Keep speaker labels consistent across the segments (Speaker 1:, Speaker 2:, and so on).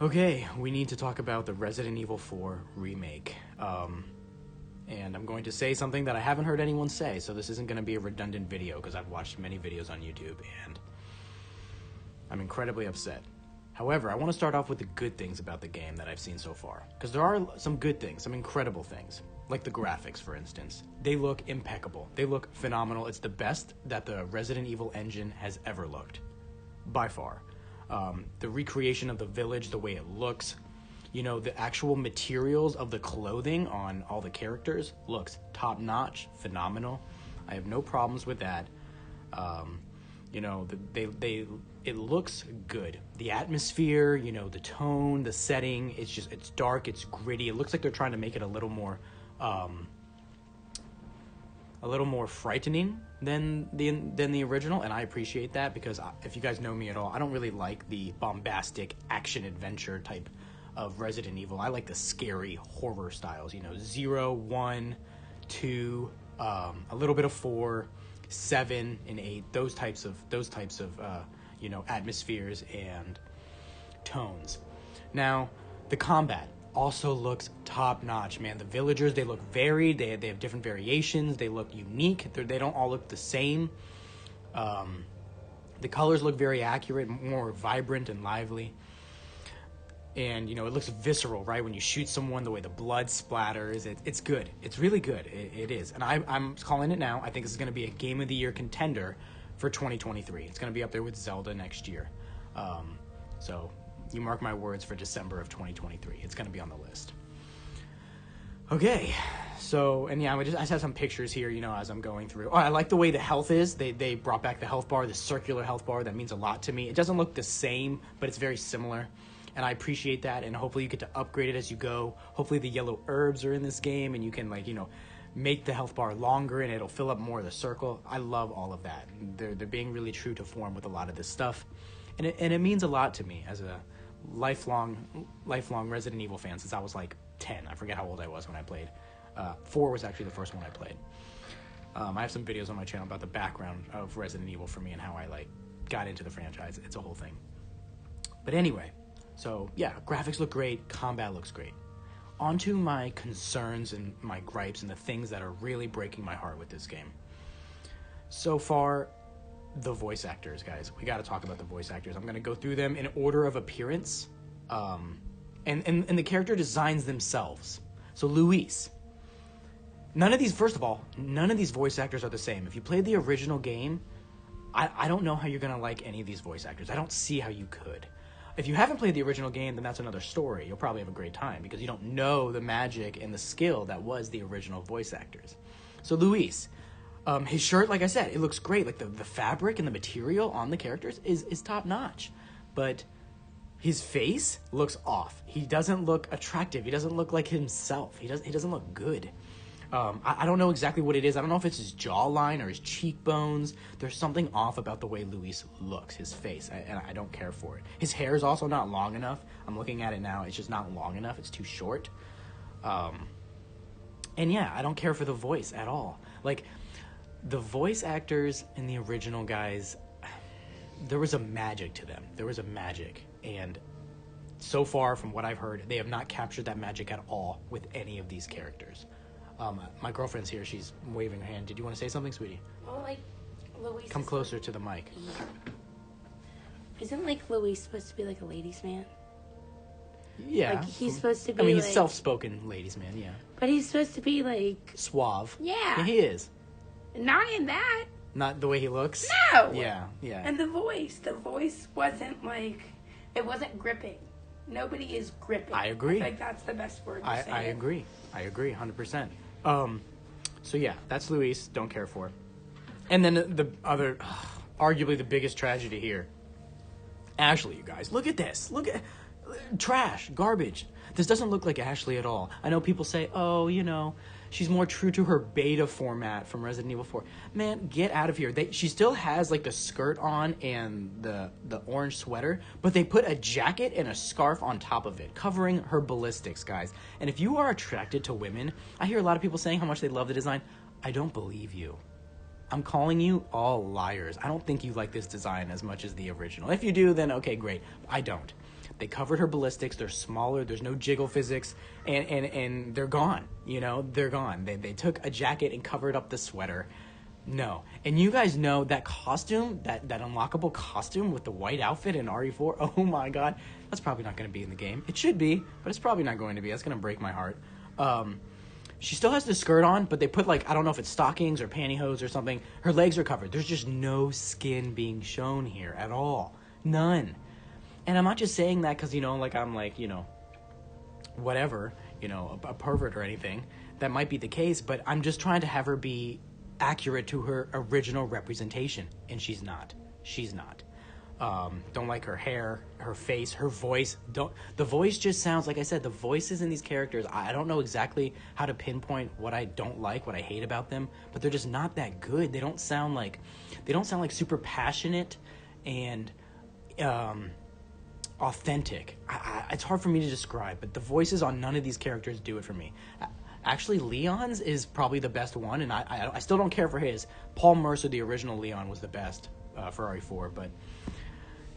Speaker 1: Okay, we need to talk about the Resident Evil 4 remake. And I'm going to say something that I haven't heard anyone say, so this isn't going to be a redundant video because I've watched many videos on YouTube and I'm incredibly upset. However, I want to start off with the good things about the game that I've seen so far, because there are some good things, some incredible things, like the graphics, for instance. They look impeccable. They look phenomenal. It's the best that the Resident Evil engine has ever looked, by far. The recreation of the village, the way it looks, the actual materials of the clothing on all the characters looks top-notch, phenomenal. I have no problems with that. It looks good. The atmosphere, the tone, the setting, it's dark, it's gritty. It looks like they're trying to make it a little more frightening than the original, and I appreciate that because if you guys know me at all, I don't really like the bombastic action adventure type of Resident Evil. I like the scary horror styles, 0, 1, 2, a little bit of 4, 7 and 8, those types of atmospheres and tones. Now, the combat also looks top-notch, man. The villagers, they look varied. They have different variations. They look unique. They don't all look the same. The colors look very accurate, more vibrant and lively. And, it looks visceral, right? When you shoot someone, the way the blood splatters, it's good. It's really good. It is. And I'm calling it now. I think this is going to be a Game of the Year contender for 2023. It's going to be up there with Zelda next year. So you mark my words for December of 2023. It's going to be on the list. Okay. So, and yeah, I just have some pictures here, as I'm going through. Oh, I like the way the health is. They brought back the health bar, the circular health bar. That means a lot to me. It doesn't look the same, but it's very similar. And I appreciate that, and hopefully you get to upgrade it as you go. Hopefully the yellow herbs are in this game, and you can, make the health bar longer, and it'll fill up more of the circle. I love all of that. They're being really true to form with a lot of this stuff. And it means a lot to me as a lifelong Resident Evil fan since I was, 10. I forget how old I was when I played. 4 was actually the first one I played. I have some videos on my channel about the background of Resident Evil for me and how I, got into the franchise. It's a whole thing. But anyway... So, yeah, graphics look great, combat looks great. On to my concerns and my gripes and the things that are really breaking my heart with this game. So far, the voice actors, guys. We got to talk about the voice actors. I'm going to go through them in order of appearance and the character designs themselves. So, Luis. None of these voice actors are the same. If you played the original game, I don't know how you're going to like any of these voice actors. I don't see how you could. If you haven't played the original game, then that's another story. You'll probably have a great time because you don't know the magic and the skill that was the original voice actors. So Luis, his shirt, like I said, it looks great. Like the fabric and the material on the characters is top notch. But his face looks off. He doesn't look attractive. He doesn't look like himself. He doesn't look good. I don't know exactly what it is. I don't know if it's his jawline or his cheekbones. There's something off about the way Luis looks, his face, and I don't care for it. His hair is also not long enough. I'm looking at it now. It's just not long enough. It's too short. And yeah, I don't care for the voice at all. The voice actors in the original guys, there was a magic to them. There was a magic. And so far, from what I've heard, they have not captured that magic at all with any of these characters. My girlfriend's here. She's waving her hand. Did you want to say something, sweetie?
Speaker 2: Well, Luis.
Speaker 1: Come closer to the mic.
Speaker 2: Isn't Luis supposed to be a ladies' man?
Speaker 1: Yeah.
Speaker 2: He's supposed to be.
Speaker 1: He's soft-spoken ladies' man. Yeah.
Speaker 2: But he's supposed to be
Speaker 1: suave.
Speaker 2: Yeah.
Speaker 1: He is.
Speaker 2: Not in that.
Speaker 1: Not the way he looks.
Speaker 2: No.
Speaker 1: Yeah.
Speaker 2: And the voice wasn't it wasn't gripping. Nobody is gripping.
Speaker 1: I agree.
Speaker 2: I think that's the best word to say.
Speaker 1: I agree. I agree, 100%. So yeah, that's Luis. Don't care for. And then the other, arguably the biggest tragedy here. Ashley, you guys, look at this. Look at trash, garbage. This doesn't look like Ashley at all. I know people say, oh, she's more true to her beta format from Resident Evil 4. Man, get out of here. She still has the skirt on and the orange sweater, but they put a jacket and a scarf on top of it, covering her ballistics, guys. And if you are attracted to women, I hear a lot of people saying how much they love the design. I don't believe you. I'm calling you all liars. I don't think you like this design as much as the original. If you do, then okay, great. I don't. They covered her ballistics. They're smaller. There's no jiggle physics, and they're gone. You know, they're gone. They took a jacket and covered up the sweater. No. And you guys know that costume, that unlockable costume with the white outfit in RE4, oh my god, that's probably not going to be in the game. It should be, but it's probably not going to be. That's going to break my heart. She still has the skirt on, but they put, like, I don't know if it's stockings or pantyhose or something. Her legs are covered. There's just no skin being shown here at all. None. And I'm not just saying that because, you know, like, I'm like, you know, whatever, you know, a pervert or anything. That might be the case, but I'm just trying to have her be accurate to her original representation, and she's not. She's not. Don't like her hair, her face, her voice. The voice just sounds, like I said, the voices in these characters, I don't know exactly how to pinpoint what I don't like, what I hate about them, but they're just not that good. They don't sound like super passionate and authentic. It's hard for me to describe, but the voices on none of these characters do it for me. Actually, Leon's is probably the best one, and I still don't care for his. Paul Mercer, the original Leon, was the best for RE4, but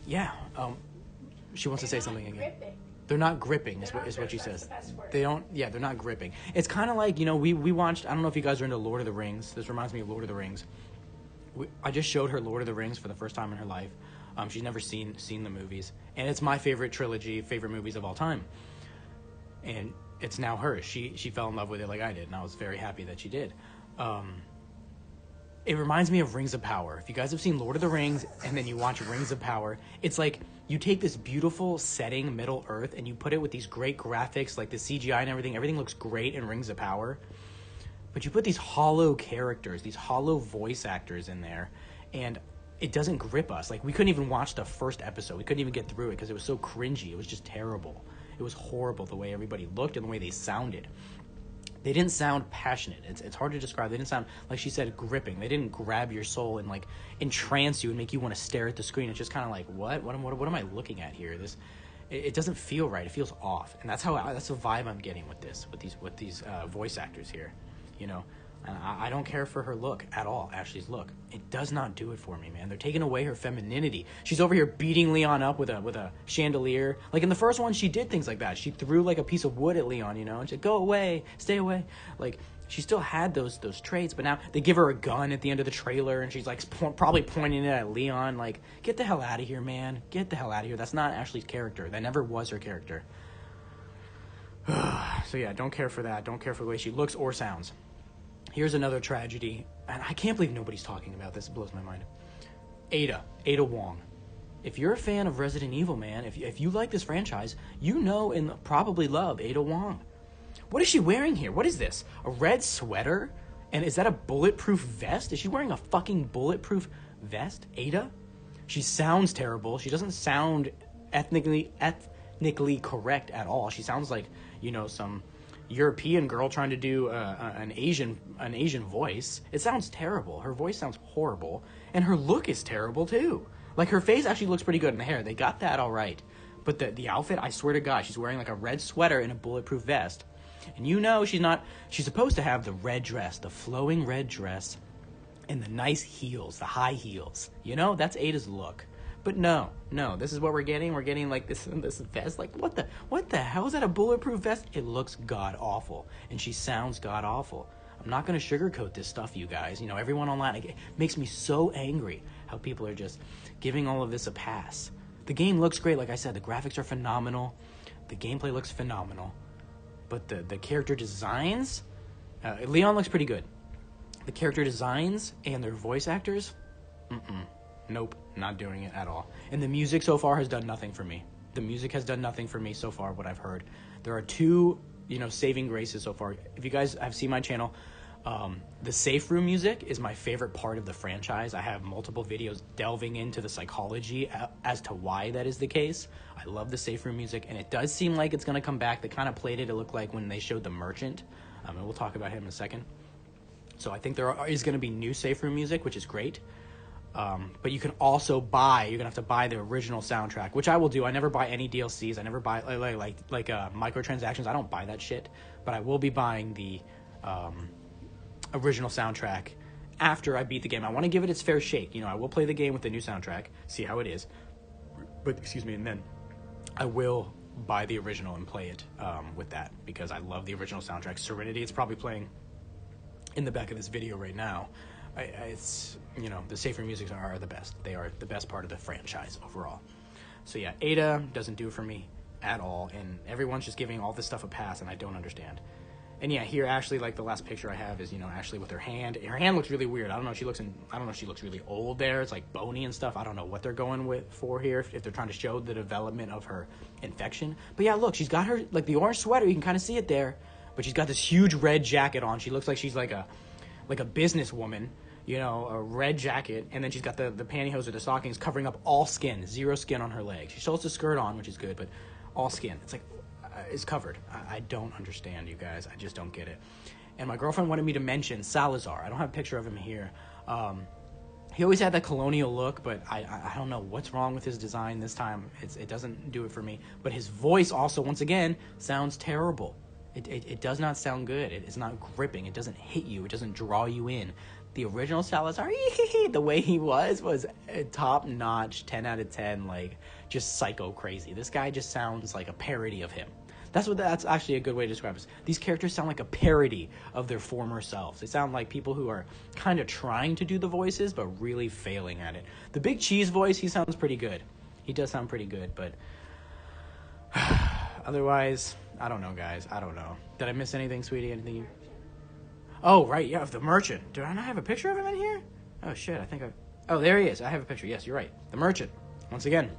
Speaker 1: yeah, she wants to say something again.
Speaker 2: Gripping.
Speaker 1: They're not gripping, is what she says. They don't, yeah, they're not gripping. It's kind of like, you know, we watched, I don't know if you guys are into Lord of the Rings. This reminds me of Lord of the Rings. I just showed her Lord of the Rings for the first time in her life. She's never seen the movies, and it's my favorite trilogy, favorite movies of all time. And it's now hers. She fell in love with it like I did, and I was very happy that she did. It reminds me of Rings of Power. If you guys have seen Lord of the Rings and then you watch Rings of Power, it's like you take this beautiful setting, Middle Earth, and you put it with these great graphics, like the CGI and everything. Everything looks great in Rings of Power. But you put these hollow characters, these hollow voice actors in there, and it doesn't grip us. Like, we couldn't even watch the first episode. We couldn't even get through it because it was so cringy. It was just terrible. It was horrible the way everybody looked and the way they sounded. They didn't sound passionate. It's hard to describe. They didn't sound, like she said, gripping. They didn't grab your soul and, like, entrance you and make you want to stare at the screen. It's just kind of like, what am I looking at here? It doesn't feel right. It feels off, and that's the vibe I'm getting with these voice actors here, you know. And I don't care for her look at all, Ashley's look. It does not do it for me, man. They're taking away her femininity. She's over here beating Leon up with a chandelier. Like, in the first one, she did things like that. She threw, like, a piece of wood at Leon, you know, and she said, go away, stay away. Like, she still had those traits, but now they give her a gun at the end of the trailer, and she's, like, probably pointing it at Leon. Like, get the hell out of here, man. Get the hell out of here. That's not Ashley's character. That never was her character. So, yeah, don't care for that. Don't care for the way she looks or sounds. Here's another tragedy, and I can't believe nobody's talking about this. It blows my mind. Ada Wong. If you're a fan of Resident Evil, man, if you like this franchise, you know and probably love Ada Wong. What is she wearing here? What is this? A red sweater? And is that a bulletproof vest? Is she wearing a fucking bulletproof vest? Ada? She sounds terrible. She doesn't sound ethnically correct at all. She sounds like, you know, some European girl trying to do an Asian voice. It sounds terrible. Her voice sounds horrible, and her look is terrible too. Like, her face actually looks pretty good in the hair. They got that all right, but the outfit, I swear to God, she's wearing like a red sweater and a bulletproof vest, and you know she's supposed to have the red dress, the flowing red dress, and the nice heels, the high heels. You know, that's Ada's look. But no, this is what we're getting. We're getting, like, this vest. Like, what the hell is that, a bulletproof vest? It looks god-awful, and she sounds god-awful. I'm not going to sugarcoat this stuff, you guys. You know, everyone online, it makes me so angry how people are just giving all of this a pass. The game looks great, like I said. The graphics are phenomenal. The gameplay looks phenomenal. But the character designs, Leon looks pretty good. The character designs and their voice actors, nope, not doing it at all. And the music so far has done nothing for me. The music has done nothing for me so far, what I've heard. There are two, you know, saving graces so far. If you guys have seen my channel, the safe room music is my favorite part of the franchise. I have multiple videos delving into the psychology as to why that is the case. I love the safe room music, and it does seem like it's going to come back. They kind of played it looked like when they showed the merchant, and we'll talk about him in a second. So I think there is going to be new safe room music, which is great. But you can also you're going to have to buy the original soundtrack, which I will do. I never buy any DLCs. I never buy like microtransactions. I don't buy that shit, but I will be buying the original soundtrack after I beat the game. I want to give it its fair shake. You know, I will play the game with the new soundtrack, see how it is. But, excuse me, and then I will buy the original and play it with that, because I love the original soundtrack. Serenity, it's probably playing in the back of this video right now. It's, you know, the Safer musics are the best. They are the best part of the franchise overall. So yeah, Ada doesn't do it for me at all, and everyone's just giving all this stuff a pass, and I don't understand. And yeah, here Ashley, like the last picture I have is, you know, Ashley with her hand. Her hand looks really weird. I don't know if she looks really old there. It's like bony and stuff. I don't know what they're going for here, if they're trying to show the development of her infection. But yeah, look, she's got her, like, the orange sweater. You can kind of see it there. But she's got this huge red jacket on. She looks like she's like a businesswoman, you know, a red jacket. And then she's got the pantyhose or the stockings covering up all skin, zero skin on her legs. She still has a skirt on, which is good, but all skin. It's like, is covered. I don't understand, you guys. I just don't get it. And my girlfriend wanted me to mention Salazar. I don't have a picture of him here. He always had that colonial look, but I don't know what's wrong with his design this time. It doesn't do it for me. But his voice also, once again, sounds terrible. It does not sound good. It's not gripping. It doesn't hit you. It doesn't draw you in. The original Salazar, the way he was top notch, 10 out of 10, like just psycho crazy. This guy just sounds like a parody of him. That's actually a good way to describe it. These characters sound like a parody of their former selves. They sound like people who are kind of trying to do the voices, but really failing at it. The Big Cheese voice, he sounds pretty good. He does sound pretty good, but otherwise, I don't know, guys. I don't know. Did I miss anything, sweetie? Anything? Oh, right, yeah, of the merchant. Do I not have a picture of him in here? Oh, shit, Oh, there he is. I have a picture. Yes, you're right. The merchant. Once again,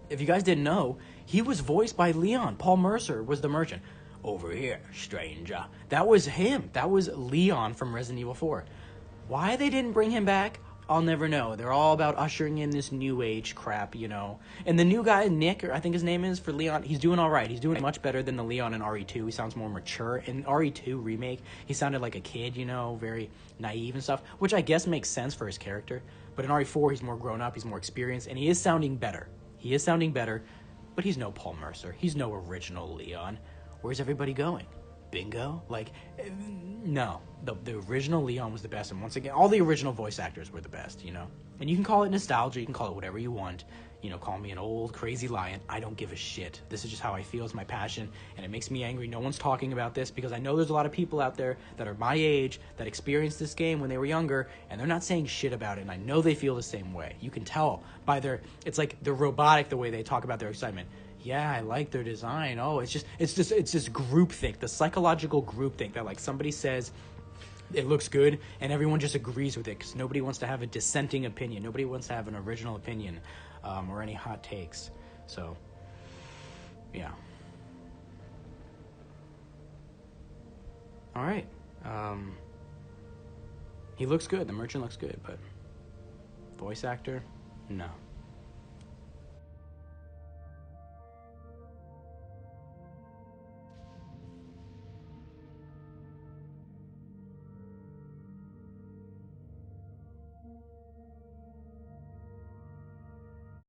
Speaker 1: if you guys didn't know, he was voiced by Leon. Paul Mercer was the merchant. Over here, stranger. That was him. That was Leon from Resident Evil 4. Why they didn't bring him back, I'll never know. They're all about ushering in this new age crap, you know. And the new guy, Nick, or I think his name is, for Leon, he's doing all right. He's doing much better than the Leon in RE2. He sounds more mature. In RE2 Remake, he sounded like a kid, you know, very naive and stuff, which I guess makes sense for his character. But in RE4, he's more grown up, he's more experienced, and he is sounding better. He is sounding better, but he's no Paul Mercer. He's no original Leon. Where's everybody going? Bingo? Like, no. The original Leon was the best. And once again, all the original voice actors were the best, you know? And you can call it nostalgia. You can call it whatever you want. You know, call me an old, crazy lion. I don't give a shit. This is just how I feel. It's my passion. And it makes me angry. No one's talking about this because I know there's a lot of people out there that are my age that experienced this game when they were younger, and they're not saying shit about it. And I know they feel the same way. You can tell by it's like they're robotic the way they talk about their excitement. Yeah, I like their design. Oh, it's just groupthink, the psychological groupthink that, like, somebody says it looks good and everyone just agrees with it because nobody wants to have a dissenting opinion. Nobody wants to have an original opinion or any hot takes. So, yeah. All right. He looks good. The merchant looks good, but voice actor, no.